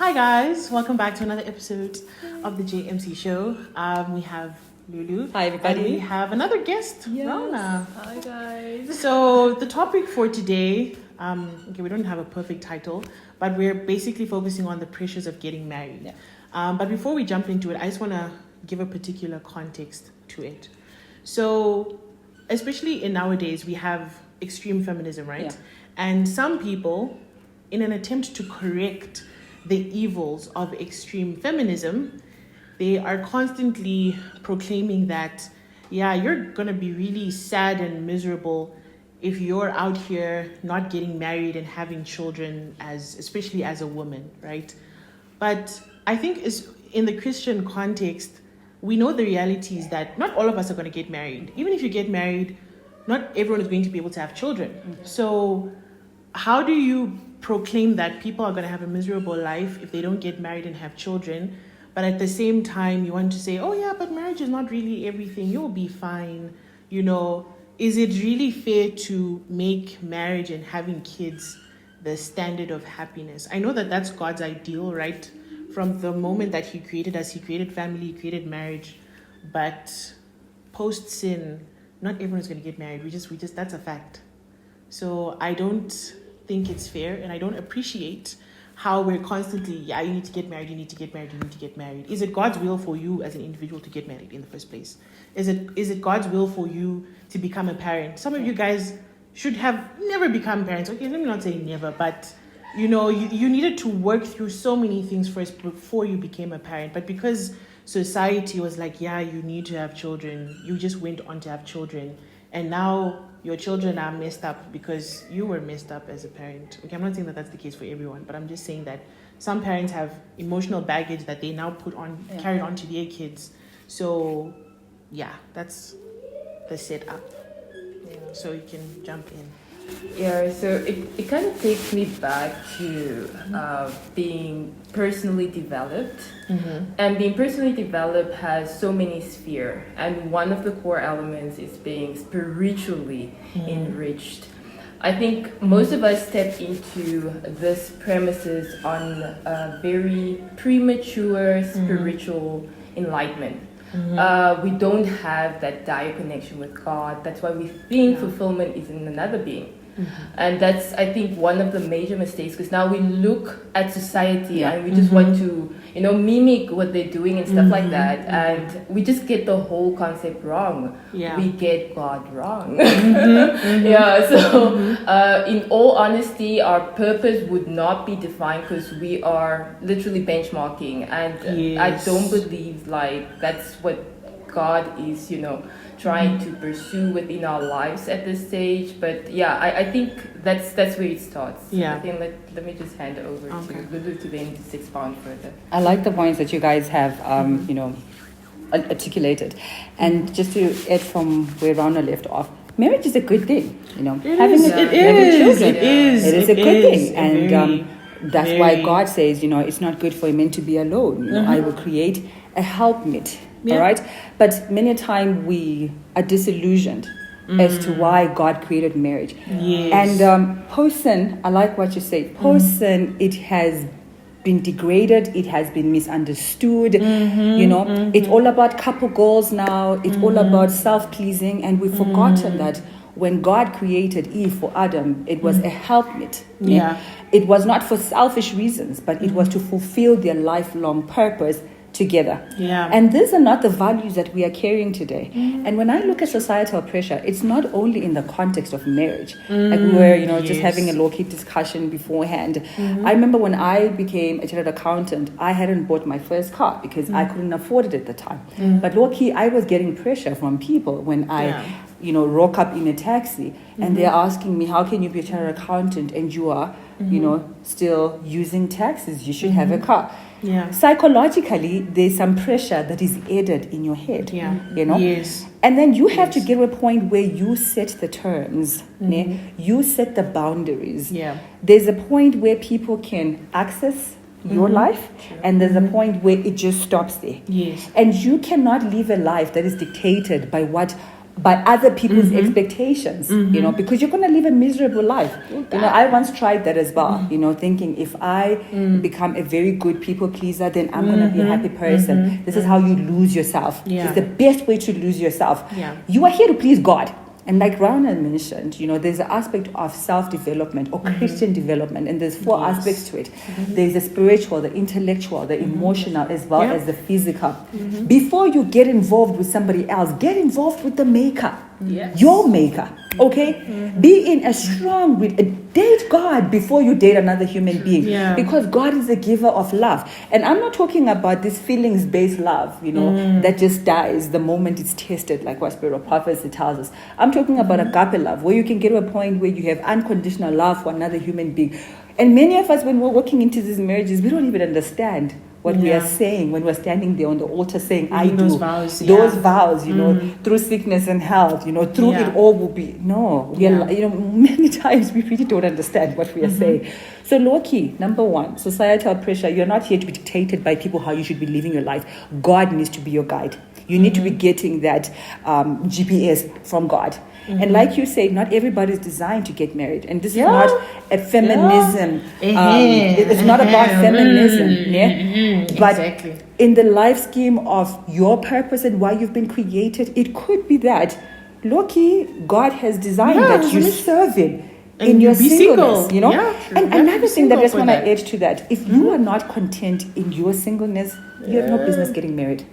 Hi guys, welcome back to another episode of the JMC show. We have Lulu. Hi everybody. And we have another guest, Yes. Rona. Hi guys. So the topic for today, we don't have a perfect title, but we're basically focusing on the pressures of getting married. Yeah. But before we jump into it, I just want to give a particular context to it. So, especially in nowadays, we have extreme feminism, right? Yeah. And some people, in an attempt to correct the evils of extreme feminism, they are constantly proclaiming that, yeah, you're going to be really sad and miserable if you're out here not getting married and having children, especially as a woman, right? But I think in the Christian context, we know the reality is that not all of us are going to get married. Even if you get married, not everyone is going to be able to have children. Mm-hmm. So how do you proclaim that people are going to have a miserable life if they don't get married and have children, but at the same time you want to say, oh yeah, but marriage is not really everything, you'll be fine, is it really fair to make marriage and having kids the standard of happiness? I know that that's God's ideal, right? From the moment that he created us, he created family, he created marriage, but post sin, not everyone's going to get married. We just that's a fact. So I don't think it's fair, and I don't appreciate how we're constantly, you need to get married, you need to get married, you need to get married. Is it God's will for you as an individual to get married in the first place? Is it God's will for you to become a parent? Some of you guys should have never become parents. Okay, let me not say never, but you needed to work through so many things first before you became a parent. But because society was like, yeah, you need to have children, you just went on to have children, and now your children are messed up because you were messed up as a parent. Okay, I'm not saying that that's the case for everyone, but I'm just saying that some parents have emotional baggage that they now carried on to their kids. So, yeah, that's the setup. Yeah, so you can jump in. Yeah, so it kind of takes me back to being personally developed. Mm-hmm. And being personally developed has so many spheres. And one of the core elements is being spiritually enriched. I think most of us step into this premises on a very premature spiritual enlightenment. Mm-hmm. We don't have that dire connection with God. That's why we think fulfillment is in another being. Mm-hmm. And that's, I think, one of the major mistakes, because now we look at society and we just want to, mimic what they're doing and stuff like that. And we just get the whole concept wrong. Yeah. We get God wrong. Yeah, so in all honesty, our purpose would not be defined because we are literally benchmarking. And I don't believe that's what God is, trying to pursue within our lives at this stage. But yeah, I think that's where it starts. Yeah. I think let me just hand it over to Lulu to then just expound further. I like the points that you guys have articulated. And just to add from where Rana left off, marriage is a good thing, having children. It is a good thing. And that's why God says, it's not good for a man to be alone. I will create a helpmate. Yeah. All right, but many a time we are disillusioned as to why God created marriage. Yes. And post-sin, I like what you say. Post-sin, it has been degraded. It has been misunderstood. It's all about couple goals now. It's all about self-pleasing, and we've forgotten that when God created Eve for Adam, it was a helpmate. Yeah. It was not for selfish reasons, but it was to fulfill their lifelong purpose together. Yeah. And these are not the values that we are carrying today. And when I look at societal pressure, it's not only in the context of marriage. Like we were, just having a low-key discussion beforehand. I remember when I became a chartered accountant, I hadn't bought my first car because I couldn't afford it at the time. But low-key, I was getting pressure from people when I rock up in a taxi and they're asking me, how can you be a chartered accountant and you are, still using taxis? You should have a car. Yeah. Psychologically, there's some pressure that is added in your head. Yeah. Yes. And then you have to get to a point where you set the terms. You set the boundaries. Yeah. There's a point where people can access your life, and there's a point where it just stops there. Yes. And you cannot live a life that is dictated by what by other people's expectations, you know, because you're going to live a miserable life. You know, I once tried that as well, you know, thinking if I become a very good people pleaser, then I'm going to be a happy person. This is how you lose yourself. It's the best way to lose yourself. You are here to please God. And like Rana mentioned, you know, there's an aspect of self-development or Christian development, and there's four aspects to it. There's the spiritual, the intellectual, the emotional, as well as the physical. Before you get involved with somebody else, get involved with the maker. Your maker, okay? Be in a strong date God before you date another human being, because God is a giver of love. And I'm not talking about this feelings-based love, you know, that just dies the moment it's tested, like what Spirit of Prophecy tells us. I'm talking about agape love, where you can get to a point where you have unconditional love for another human being. And many of us, when we're walking into these marriages, we don't even understand what we are saying when we're standing there on the altar saying, I do. Those vows, you know, through sickness and health, you know, through it all will be. No, we are, you know, many times we really don't understand what we are saying. So low-key, number one, societal pressure. You're not here to be dictated by people how you should be living your life. God needs to be your guide. You need to be getting that GPS from God. And like you say, not everybody is designed to get married. And this is not a feminism. It's not about feminism. But in the life scheme of your purpose and why you've been created, it could be that, Loki, God has designed that you serve Him in your singleness, you know? And another thing that I just want to add to that, if you are not content in your singleness, you have no business getting married.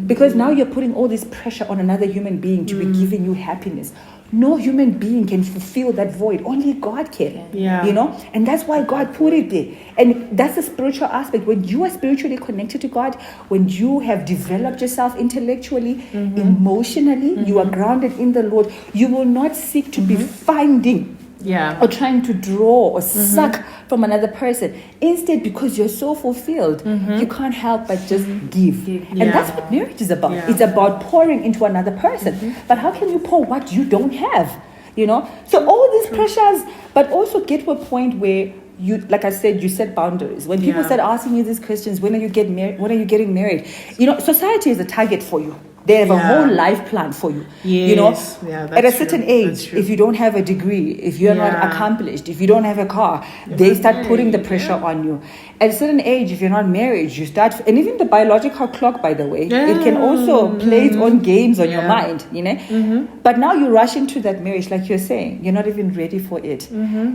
Because now you're putting all this pressure on another human being to be giving you happiness. No human being can fulfill that void. Only God can. You know? And that's why God put it there. And that's the spiritual aspect. When you are spiritually connected to God, when you have developed yourself intellectually, emotionally, you are grounded in the Lord, you will not seek to be finding or trying to draw or suck from another person. Instead, because you're so fulfilled, you can't help but just give. And that's what marriage is about. It's about pouring into another person. But how can you pour what you don't have? You know? So all these pressures, but also get to a point where you, like I said, you set boundaries. When people start asking you these questions, when are you getting married? When are you getting married? You know, society is a target for you. They have a whole life plan for you. You know, at a certain age, if you don't have a degree, if you're not accomplished, if you don't have a car, they start putting the pressure on you. At a certain age, if you're not married, you start, and even the biological clock, by the way, it can also play its own games on your mind, you know. But now you rush into that marriage, like you're saying, you're not even ready for it.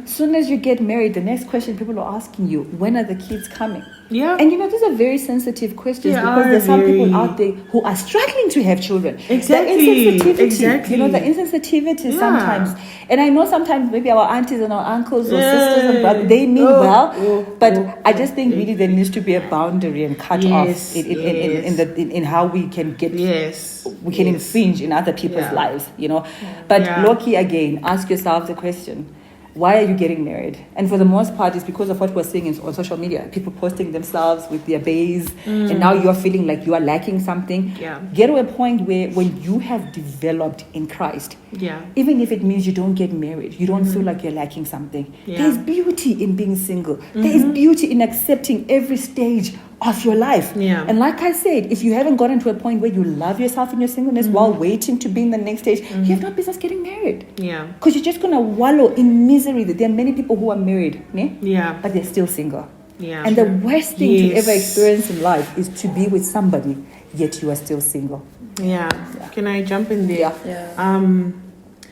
Soon as you get married, the next question people are asking you, when are the kids coming? And you know, these are very sensitive questions because there's some people out there who are struggling to have children. The insensitivity, you know, the insensitivity sometimes. And I know sometimes maybe our aunties and our uncles or sisters and brothers, they mean well, but I just think really there needs to be a boundary and cut off in how we can get, we can infringe in other people's lives, you know. But low-key again, ask yourself the question, why are you getting married? And for the most part, it's because of what we're seeing on social media. People posting themselves with their bays, and now you're feeling like you are lacking something. Get to a point where when you have developed in Christ, even if it means you don't get married, you don't feel like you're lacking something. There's beauty in being single. There is beauty in accepting every stage of your life. And like I said, if you haven't gotten to a point where you love yourself in your singleness while waiting to be in the next stage, you have no business getting married. Because you're just going to wallow in misery. There are many people who are married, but they're still single. And the worst thing to ever experience in life is to be with somebody, yet you are still single. Can I jump in there?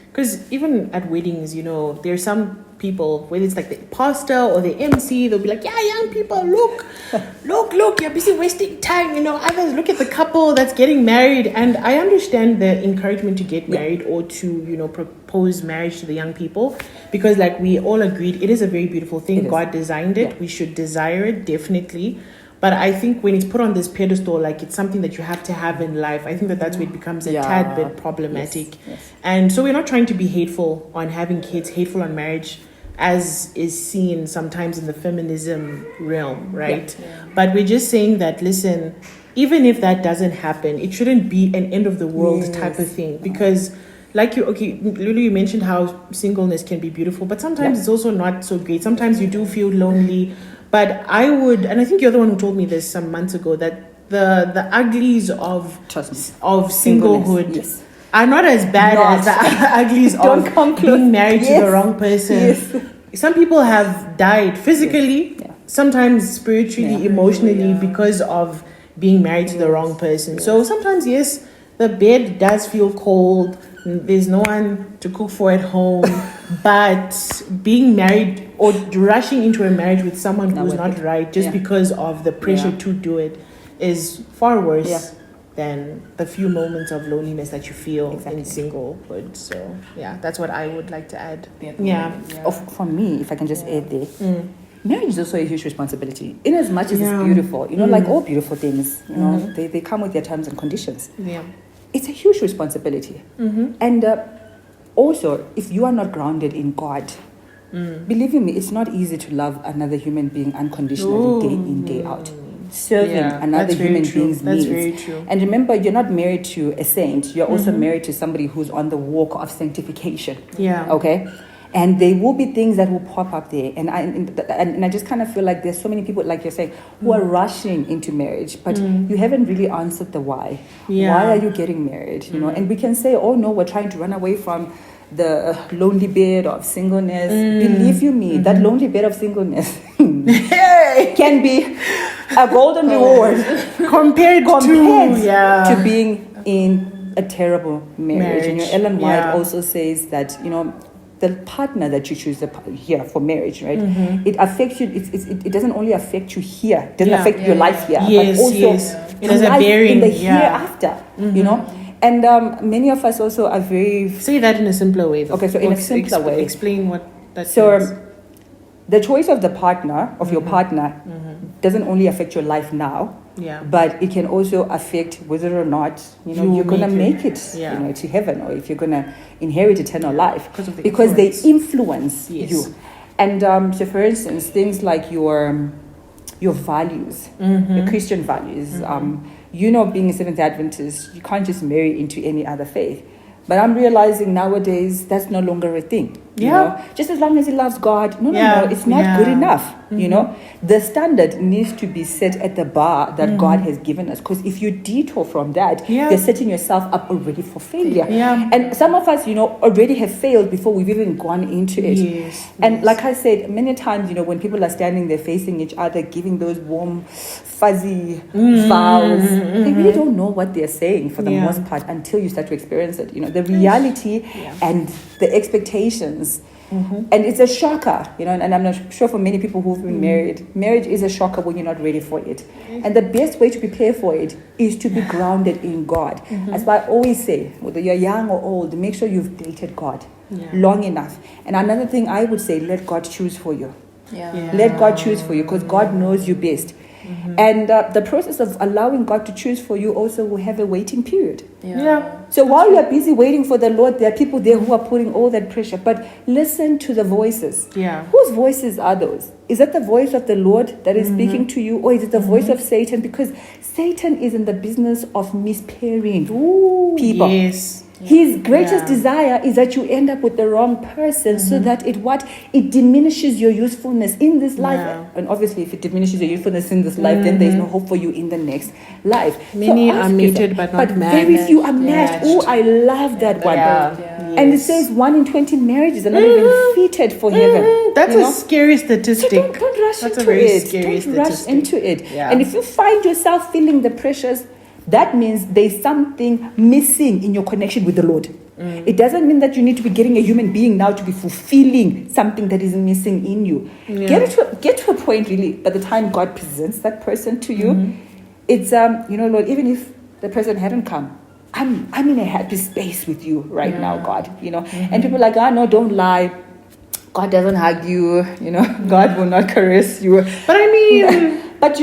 Because even at weddings, you know, there's some people, whether it's like the pastor or the MC, they'll be like, young people, look, you're busy wasting time, you know, others, look at the couple that's getting married. And I understand the encouragement to get married or to, you know, propose marriage to the young people, because like we all agreed, it is a very beautiful thing. God designed it. We should desire it, definitely. But I think when it's put on this pedestal, like it's something that you have to have in life, I think that's where it becomes a tad bit problematic. And so we're not trying to be hateful on having kids, hateful on marriage, as is seen sometimes in the feminism realm, right? But we're just saying that, listen, even if that doesn't happen, it shouldn't be an end of the world type of thing. Because like Lulu, you mentioned how singleness can be beautiful, but sometimes it's also not so great. Sometimes you do feel lonely. But I would, and I think you're the one who told me this some months ago, that the uglies of singlehood are not as bad as the uglies Don't of come close. being married to Yes. the wrong person. Yes. Some people have died physically, Yes. Yeah. sometimes spiritually, Yeah. emotionally, Yeah. because of being married to the wrong person. So sometimes, yes, the bed does feel cold. There's no one to cook for at home. But being married or rushing into a marriage with someone who's not right just because of the pressure to do it is far worse than the few moments of loneliness that you feel in singlehood. So, yeah, that's what I would like to add. Yeah. For me, if I can just add there, marriage is also a huge responsibility. In as much as it's beautiful, like all beautiful things, they come with their terms and conditions. Yeah. It's a huge responsibility. And also, if you are not grounded in God, believe me, it's not easy to love another human being unconditionally day in, day out. Serving another human being's needs. Very true. And remember, you're not married to a saint. You're also married to somebody who's on the walk of sanctification. Yeah. Okay? And there will be things that will pop up there. And I just kind of feel like there's so many people, like you're saying, who are rushing into marriage, but you haven't really answered the why. Yeah. Why are you getting married? And we can say, oh no, we're trying to run away from the lonely bed of singleness. Believe you me, that lonely bed of singleness can be a golden reward compared to being in a terrible marriage. Ellen White also says that the partner that you choose here for marriage, right? It affects you. It doesn't only affect you here. It doesn't affect your life here, but also it has a bearing in the hereafter. And many of us also are very... Say that in a simpler way, though. Okay, so in a simpler way. Explain what that means. The choice of the partner, of your partner, doesn't only affect your life now, but it can also affect whether or not you're going to make it to heaven, or if you're going to inherit eternal life. Because they influence you. And so, for instance, things like your values, your Christian values, being a Seventh Adventist, you can't just marry into any other faith. But I'm realizing nowadays that's no longer a thing. Just as long as he loves God, no, it's not good enough. The standard needs to be set at the bar that God has given us. Because if you detour from that, you're setting yourself up already for failure. And some of us, already have failed before we've even gone into it. And like I said, many times, when people are standing there facing each other, giving those warm, fuzzy vows, they really don't know what they're saying for the most part until you start to experience it. The reality and the expectations. And it's a shocker, and I'm not sure for many people who've been married, marriage is a shocker when you're not ready for it. And the best way to prepare for it is to be grounded in God. That's why I always say, whether you're young or old, make sure you've dated God long enough. And another thing I would say, let God choose for you. Let God choose for you, because God knows you best. And the process of allowing God to choose for you also will have a waiting period. So while you are busy waiting for the Lord, there are people there who are putting all that pressure. But listen to the voices. Whose voices are those? Is that the voice of the Lord that is speaking to you, or is it the voice of Satan? Because Satan is in the business of mispairing people. His greatest desire is that you end up with the wrong person, so that it diminishes your usefulness in this life. And obviously, if it diminishes your usefulness in this life, then there's no hope for you in the next life. Many are mated but not married. Very few are matched. Oh, I love that one. And it says 1 in 20 marriages are not even fitted for heaven. That's a scary statistic. So don't rush That's into a very it. scary Don't rush statistic. into it. And if you find yourself feeling the pressures, that means there's something missing in your connection with the Lord. It doesn't mean that you need to be getting a human being now to be fulfilling something that is missing in you. Get to a point, really, by the time God presents that person to you, it's, Lord, even if the person hadn't come, I'm in a happy space with you right now, God, And people are like, no, don't lie. God doesn't hug you, God will not caress you. But I mean... but,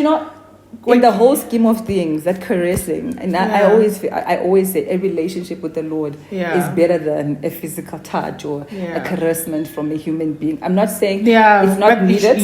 in the whole scheme of things, that caressing, and I always say a relationship with the Lord is better than a physical touch or a caressment from a human being. I'm not saying it's not needed.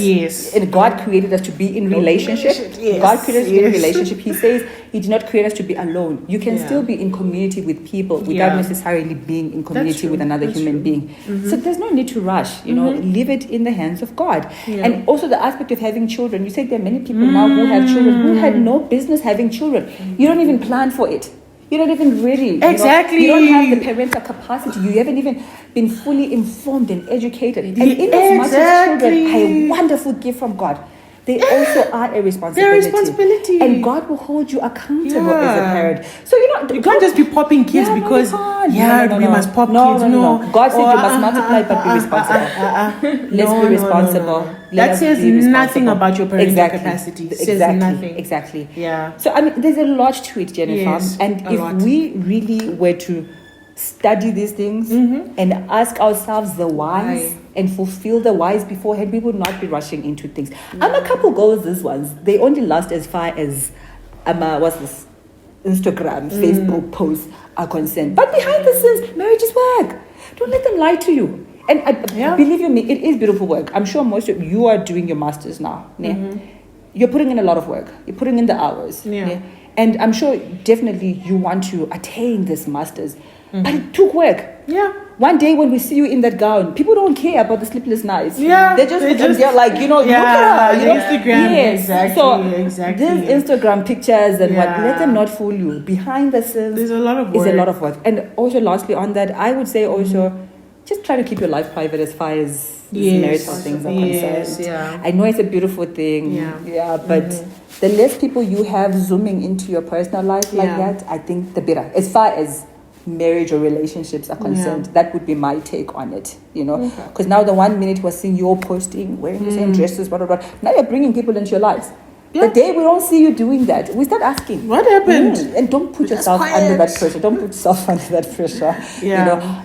And God created us to be in relationship. God created us to be in relationship. He says He did not create us to be alone. You can still be in community with people without necessarily being in community with another human being. So there's no need to rush. Leave it in the hands of God. And also the aspect of having children. You said there are many people now who have children who had no business having children. You don't even plan for it. You're not even ready. Exactly. You don't have the parental capacity. You haven't even been fully informed and educated. And in as much as children are a wonderful gift from God, they also are a responsibility. They're a responsibility. And God will hold you accountable as a parent. So, you can't just be popping kids because, we must pop kids. No. God said you must multiply but be responsible. Let's be responsible. No. That says nothing about your parental capacity. It says nothing. Exactly. Yeah. So, I mean, there's a lot to it, Jennifer. Yes, and if we really were to study these things and ask ourselves the whys and fulfill the whys beforehand, we would not be rushing into things. And a couple goals, these ones, they only last as far as Instagram, Facebook posts are concerned. But behind the scenes, marriages work. Don't let them lie to you. And believe you me, it is beautiful work. I'm sure most of you are doing your masters now. You're putting in a lot of work. You're putting in the hours. And I'm sure definitely you want to attain this masters. But it took work. One day when we see you in that gown, people don't care about the sleepless nights. They're like, look at her. Instagram. Yes. Exactly. So these Instagram pictures and let them not fool you. Behind the scenes, there's a lot of work. Is a lot of work. And also, lastly, on that, I would say also, just try to keep your life private as far as marital things are concerned. I know it's a beautiful thing. But the less people you have zooming into your personal life like that, I think the better. As far as marriage or relationships are concerned, that would be my take on it, because now the 1 minute we're seeing you all posting, wearing the same dresses, blah, blah, blah. Now you're bringing people into your lives. The day we don't see you doing that, we start asking, what happened? And don't put yourself under that pressure. Don't put yourself under that pressure.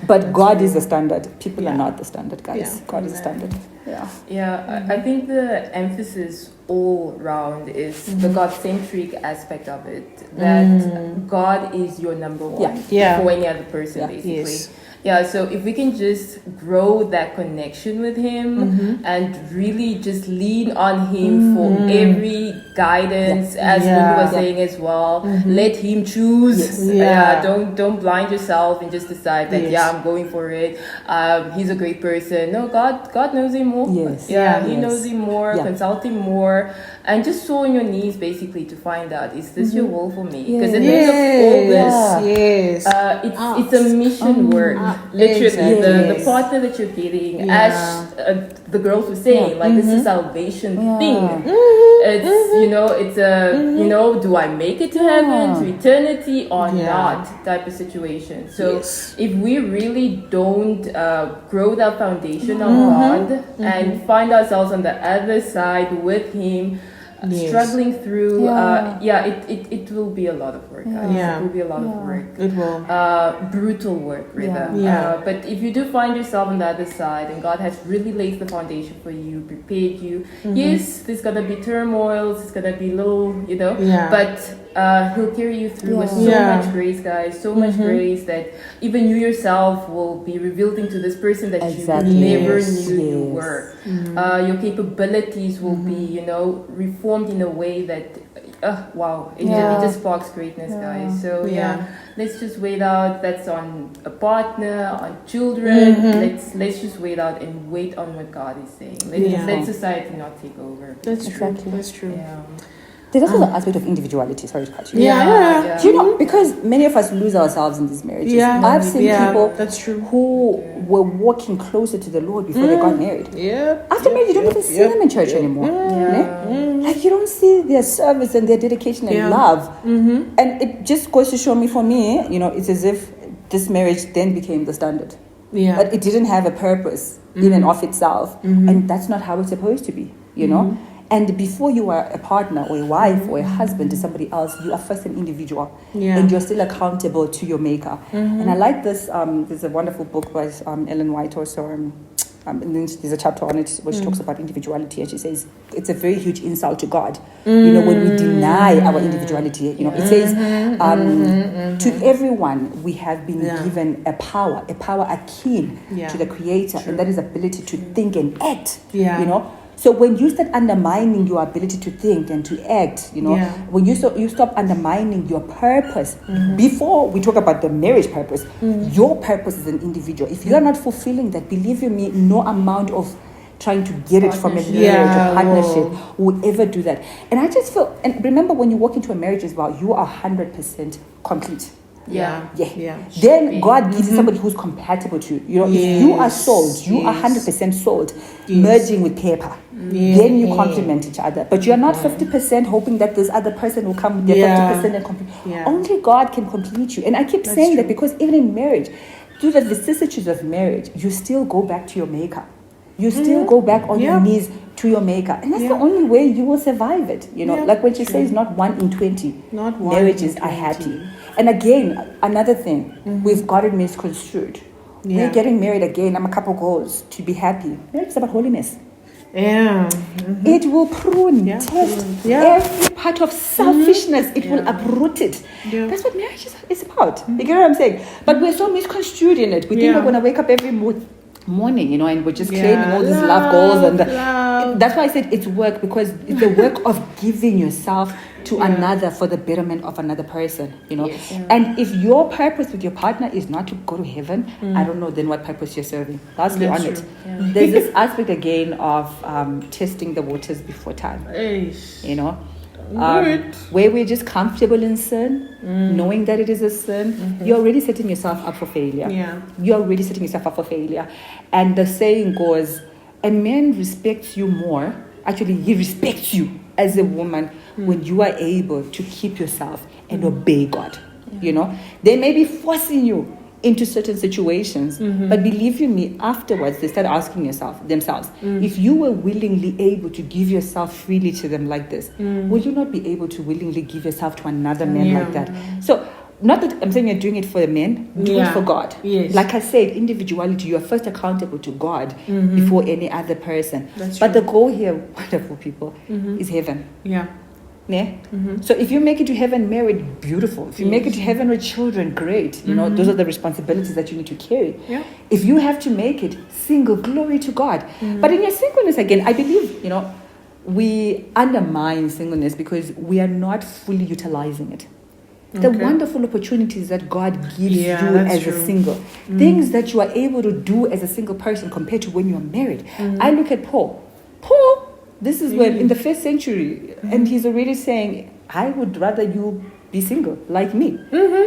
But God is the standard. People are not the standard, guys. God is the standard. I think the emphasis all round is the God-centric aspect of it. That God is your number one before any other person, basically. So if we can just grow that connection with Him and really just lean on Him for every guidance, as Lulu was saying as well, let Him choose. Don't blind yourself and just decide that I'm going for it. He's a great person. No, God knows him more. He knows him more. Consult Him more, and just fall on your knees basically to find out, is this your will for me? Because at the end of all this, it's a mission work. Literally, the partner that you're getting, as the girls were saying, like this is a salvation thing. It's a do I make it to heaven, to eternity or not type of situation. So if we really don't grow that foundation of God and find ourselves on the other side with Him, struggling through, it will be a lot of work, guys. It will be a lot of work. It will. Brutal work, rather. But if you do find yourself on the other side and God has really laid the foundation for you, prepared you, yes, there's gonna be turmoils, there's gonna be little, but He'll carry you through with so much grace, guys. So much grace that even you yourself will be revealed into this person that you never knew you were. Your capabilities will be, reformed in a way that, it just sparks greatness, guys. So let's just wait out. That's on a partner, on children. Let's just wait out and wait on what God is saying. Let society not take over. That's true. That's true. There's also the aspect of individuality. Sorry to cut you. Because many of us lose ourselves in these marriages. I've seen people who were walking closer to the Lord before they got married. After marriage, you don't even see them in church anymore. Like you don't see their service and their dedication and love. And it just goes to show me, for me, it's as if this marriage then became the standard. But it didn't have a purpose in and of itself. And that's not how it's supposed to be, And before you are a partner or a wife or a husband to somebody else, you are first an individual. And you're still accountable to your maker. And I like this. There's a wonderful book by Ellen White also. And then there's a chapter on it where she talks about individuality. And she says it's a very huge insult to God. When we deny our individuality. It says to everyone we have been given a power akin to the Creator. And that is ability to think and act. So when you start undermining your ability to think and to act, when you stop undermining your purpose, before we talk about the marriage purpose, your purpose as an individual, if you are not fulfilling that, believe you me, no amount of trying to get it from a marriage or partnership will ever do that. And I just feel, and remember when you walk into a marriage as well, you are 100% complete. Yeah. Then God gives you somebody who's compatible to you. You know, if you are sold, you are 100% sold, merging with paper. Then you complement each other. But you're not 50% hoping that this other person will come with their 50% and complete. Only God can complete you. And I keep saying that because even in marriage, through the vicissitudes of marriage, you still go back to your maker. You still go back on your knees to your maker. And that's the only way you will survive it. You know, like when she says not 1 in 20 marriages are happy. And again, another thing, we've got it misconstrued. We're getting married again. I'm a couple goals to be happy. Marriage is about holiness. It will prune, test every part of selfishness. It will uproot it. That's what marriage is about. You get what I'm saying? But we're so misconstrued in it. We think we're going to wake up every morning, you know, and we're just claiming all these love goals. And that's why I said it's work, because it's the work of giving yourself to another for the betterment of another person, you know. And if your purpose with your partner is not to go to heaven, I don't know then what purpose you're serving. Let's be honest. There's this aspect again of testing the waters before time, you know. Where we're just comfortable in sin, knowing that it is a sin, you're already setting yourself up for failure. You're already setting yourself up for failure. And the saying goes, a man respects you more. Actually, he respects you as a woman when you are able to keep yourself and obey God. You know, they may be forcing you into certain situations, but believe you me, afterwards they start asking themselves, if you were willingly able to give yourself freely to them like this, would you not be able to willingly give yourself to another man like that? So not that I'm saying you're doing it for the men, do it for God. Like I said, individuality, you are first accountable to God before any other person. But the goal here, wonderful people, is heaven. So if you make it to heaven married, beautiful. If you make it to heaven with children, great. You know, those are the responsibilities that you need to carry. If you have to make it single, glory to God. But in your singleness, again, I believe, you know, we undermine singleness because we are not fully utilizing it. The wonderful opportunities that God gives you as a single, things that you are able to do as a single person compared to when you're married. I look at Paul. This is when in the first century, and he's already saying, I would rather you be single like me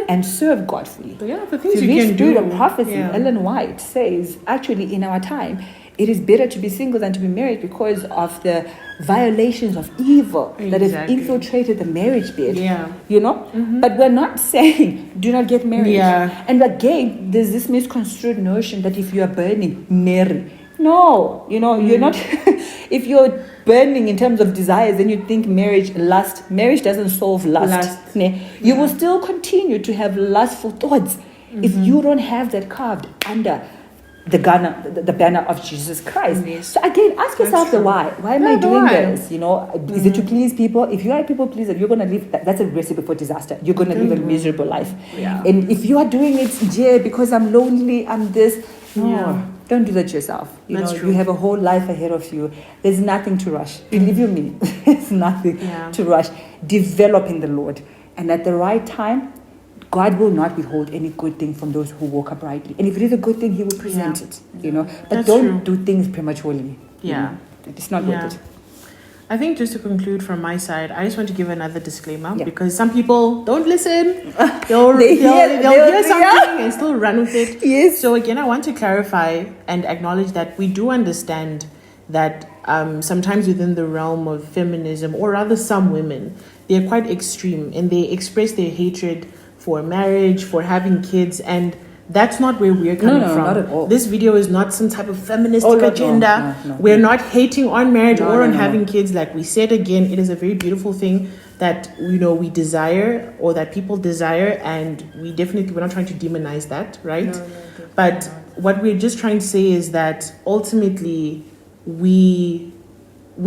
and serve God fully. The things you can do. Spirit of prophecy, Ellen White says, actually in our time, it is better to be single than to be married because of the violations of evil that have infiltrated the marriage bed. You know? But we're not saying do not get married. And again, there's this misconstrued notion that if you are burning, marry. No, you know, you're not. If you're burning in terms of desires, then you think marriage doesn't solve lust. You will still continue to have lustful thoughts if you don't have that carved under the banner of Jesus Christ. So again, ask yourself the why. Why am I doing this? You know, is it to please people? If you are a people pleaser, you're going to live, that's a recipe for disaster. You're going to live a miserable life. And if you are doing it, because I'm lonely, I'm this, don't do that yourself. You know, you have a whole life ahead of you. There's nothing to rush. Believe you me, there's nothing to rush. Develop in the Lord. And at the right time, God will not withhold any good thing from those who walk uprightly. And if it is a good thing, He will present it, you know. But don't do things prematurely. You know? It's not worth it. I think just to conclude from my side, I just want to give another disclaimer because some people don't listen. They'll hear something and still run with it. So again, I want to clarify and acknowledge that we do understand that sometimes within the realm of feminism, or rather some women, they're quite extreme and they express their hatred for marriage, for having kids, and that's not where we're coming from. Not at all. This video is not some type of feministic agenda. We're not hating on marriage or on having kids. Like we said again, it is a very beautiful thing that we desire, or that people desire, and we're not trying to demonize that, right? But what we're just trying to say is that ultimately we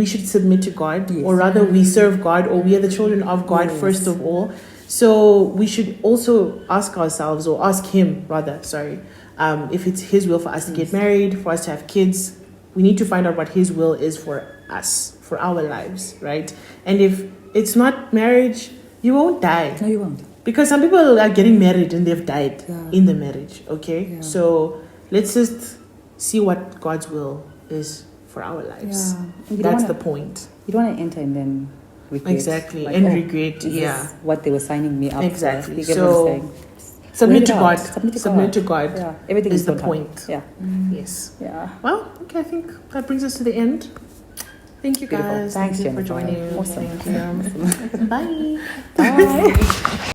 should submit to God, or rather we serve God, or we are the children of God first of all. So we should also ask ourselves, or ask Him rather, if it's His will for us to get married, for us to have kids. We need to find out what His will is for us, for our lives, right? And if it's not marriage, you won't die. No, you won't. Because some people are getting married and they've died in the marriage, okay? So let's just see what God's will is for our lives. That's the point. You don't want to enter and then regret. Exactly, like, and regret, This is what they were signing me up exactly. for. So Submit to Work it God. out. Submit to God. Yeah, everything is the God. point. Yeah. Yes. Yeah. Well, okay, I think that brings us to the end. Thank you Beautiful. guys. Thanks, Thank you for Jennifer. joining. Awesome. Thank you. Bye. Bye.